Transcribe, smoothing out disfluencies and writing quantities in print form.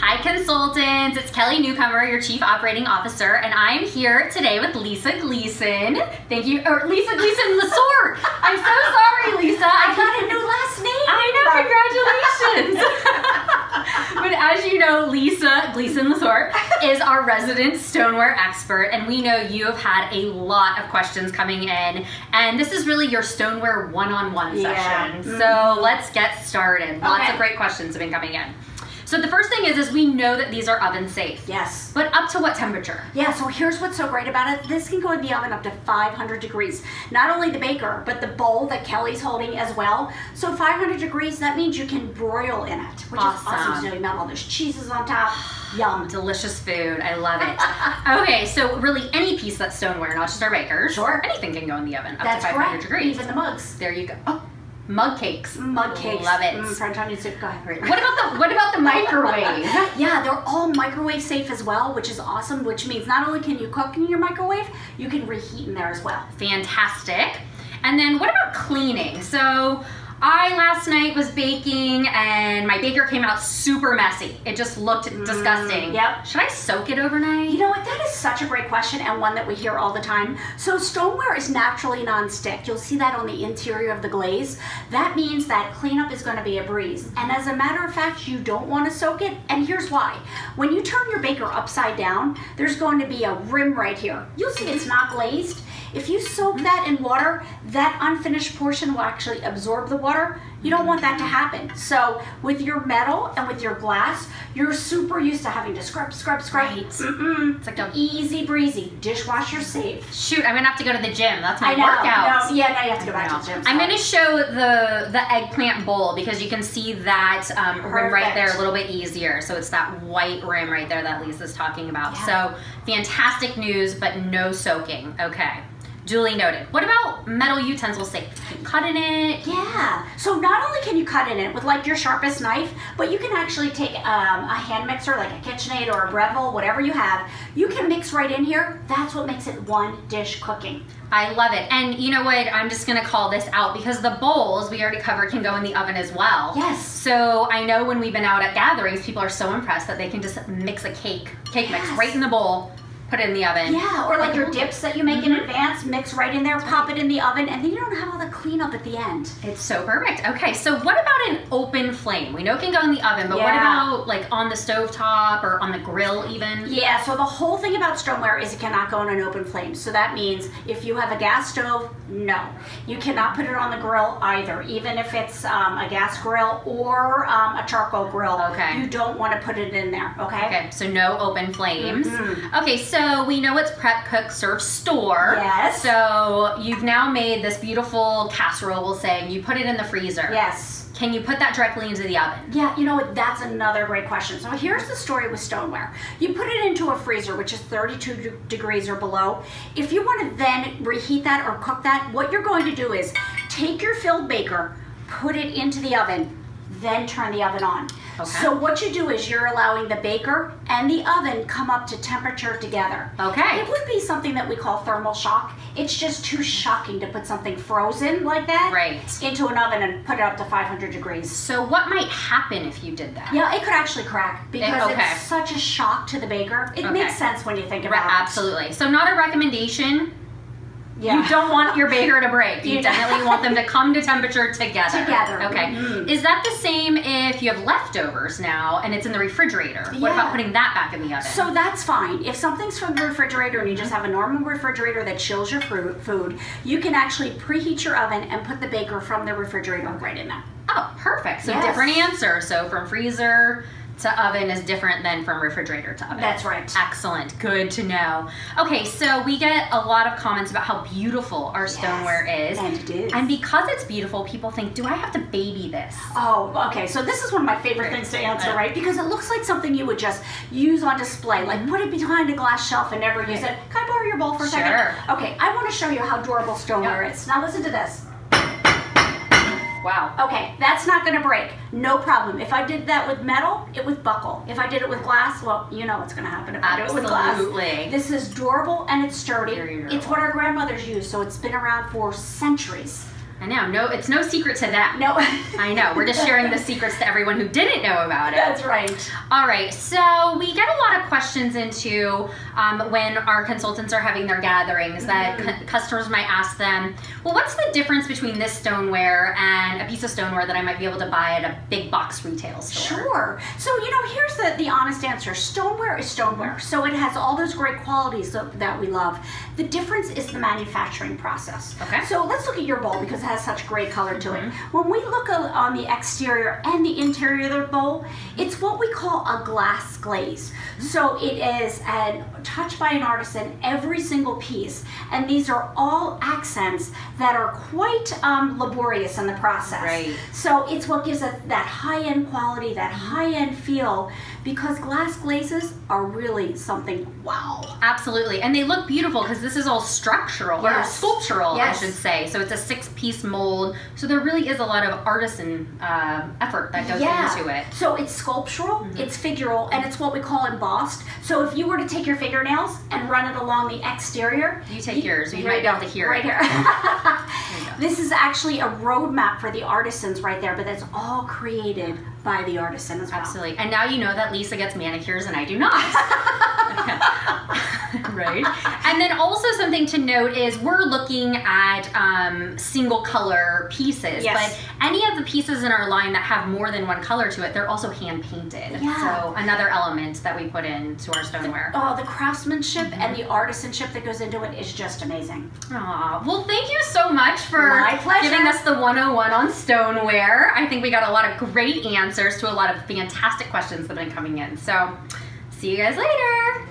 Hi consultants, it's Kelly Newcomer, your Chief Operating Officer, and I'm here today with Lisa Gleason. Thank you, or Lisa Gleason Lesort. I'm so sorry, Lisa. I got a new last name. I know, congratulations. But as you know, Lisa Gleason Lesort is our resident stoneware expert, and we know you have had a lot of questions coming in, and this is really your stoneware one-on-one session. So let's get started. Lots of great questions have been coming in. So the first thing is we know that these are oven safe. Yes. But up to what temperature? Yeah, so here's what's so great about it. This can go in the oven up to 500 degrees. Not only the baker, but the bowl that Kelly's holding as well. So 500 degrees, that means you can broil in it, which is awesome. So you melt all those cheeses on top. Yum. Delicious food. I love it. Okay, so really any piece that's stoneware, not just our bakers. Sure. Anything can go in the oven up That's to 500 correct. degrees. Even the mugs. There you go. Oh, mug cakes. Mug cakes. Love it. French onion soup. Go ahead. What about the microwave? Yeah, they're all microwave safe as well, which is awesome, which means not only can you cook in your microwave, you can reheat in there as well. Fantastic. And then what about cleaning? So I last night was baking and my baker came out super messy. It just looked disgusting. Yep. Should I soak it overnight? You know what, that is such a great question and one that we hear all the time. So stoneware is naturally non-stick. You'll see that on the interior of the glaze. That means that cleanup is going to be a breeze. And as a matter of fact, you don't want to soak it, and here's why. When you turn your baker upside down, there's going to be a rim right here. You'll see it's not glazed. If you soak that in water, that unfinished portion will actually absorb the water. You don't want that to happen. So with your metal and with your glass, you're super used to having to scrub. Right. It's like an easy breezy, dishwasher safe. Shoot, I'm gonna have to go to the gym. That's my I know. workout. No, yeah, now you have to go back to the gym. I'm gonna show the eggplant bowl because you can see that rim right there a little bit easier. So it's that white rim right there that Lisa's talking about. Yeah. So fantastic news, but no soaking. Okay. Duly noted. What about metal utensils safe? Can you cut in it? Yeah. So not only can you cut in it with like your sharpest knife, but you can actually take a hand mixer like a KitchenAid or a Breville, whatever you have. You can mix right in here. That's what makes it one dish cooking. I love it. And you know what? I'm just going to call this out because the bowls we already covered can go in the oven as well. Yes. So I know when we've been out at gatherings, people are so impressed that they can just mix a cake mix right in the bowl. Put it in the oven. Yeah, or like your dips that you make in advance, mix right in there, pop it in the oven, and then you don't have all the cleanup at the end. It's so perfect. Okay, so what about an open flame? We know it can go in the oven, but what about like on the stovetop or on the grill even? Yeah, so the whole thing about stoneware is it cannot go on an open flame. So that means if you have a gas stove, no. You cannot put it on the grill either, even if it's a gas grill or a charcoal grill. Okay. You don't want to put it in there, okay? Okay, so no open flames. Okay, so we know it's prep, cook, serve, store. Yes. So you've now made this beautiful casserole, we'll say, and you put it in the freezer. Yes. Can you put that directly into the oven? Yeah, you know what, that's another great question. So here's the story with stoneware. You put it into a freezer, which is 32 degrees or below. If you want to then reheat that or cook that, what you're going to do is take your filled baker, put it into the oven, then turn the oven on. Okay. So what you do is you're allowing the baker and the oven come up to temperature together. Okay. It would be something that we call thermal shock. It's just too shocking to put something frozen like that into an oven and put it up to 500 degrees. So what might happen if you did that? Yeah, it could actually crack because it's such a shock to the baker. It makes sense when you think about it. Absolutely. So not a recommendation. Yeah. You don't want your baker to break. You definitely want them to come to temperature together. Okay. Is that the same if you have leftovers now and it's in the refrigerator? What about putting that back in the oven? So that's fine. If something's from the refrigerator and you just have a normal refrigerator that chills your food, you can actually preheat your oven and put the baker from the refrigerator right in there. Oh, perfect. So different answer. So from freezer to oven is different than from refrigerator to oven. That's right. Excellent. Good to know. Okay, so we get a lot of comments about how beautiful our stoneware is. And it is. And because it's beautiful, people think, do I have to baby this? Oh, okay. So this is one of my favorite things to answer, right? Because it looks like something you would just use on display, like put it behind a glass shelf and never use it. Can I borrow your bowl for a second? Sure. Okay, I want to show you how durable stoneware is. Now listen to this. Wow. Okay, that's not going to break. No problem. If I did that with metal, it would buckle. If I did it with glass, well, you know what's going to happen if I do it with glass. Absolutely. This is durable and it's sturdy. Very durable. It's what our grandmothers used, so it's been around for centuries. I know. No, it's no secret to them. No. I know. We're just sharing the secrets to everyone who didn't know about it. That's right. All right. So we get a lot of questions into when our consultants are having their gatherings that customers might ask them, well, what's the difference between this stoneware and a piece of stoneware that I might be able to buy at a big box retail store? Sure. So, here's the honest answer. Stoneware is stoneware. So it has all those great qualities that we love. The difference is the manufacturing process. Okay. So let's look at your bowl because it has such great color to it. When we look on the exterior and the interior of the bowl, it's what we call a glass glaze. So it is touched by an artisan, every single piece, and these are all accents that are quite laborious in the process. Right. So it's what gives it that high-end quality, that high-end feel, because glass glazes are really something wow. Absolutely. And they look beautiful because this is all structural, or sculptural, I should say. So it's a 6-piece mold. So there really is a lot of artisan effort that goes into it. So it's sculptural, it's figural, and it's what we call embossed. So if you were to take your fingernails and run it along the exterior. You take yours. You might be able to hear right it. Here. This is actually a roadmap for the artisans right there, but that's all created by the artisan as well. Absolutely. And now you know that Lisa gets manicures and I do not. Right? And then also something to note is we're looking at single color pieces, but any of the pieces in our line that have more than one color to it, they're also hand painted. So another element that we put into our stoneware. The craftsmanship and the artisanship that goes into it is just amazing. Aw, well, thank you so much for My pleasure. giving us the 101 on stoneware. I think we got a lot of great answers to a lot of fantastic questions that have been coming in. So see you guys later.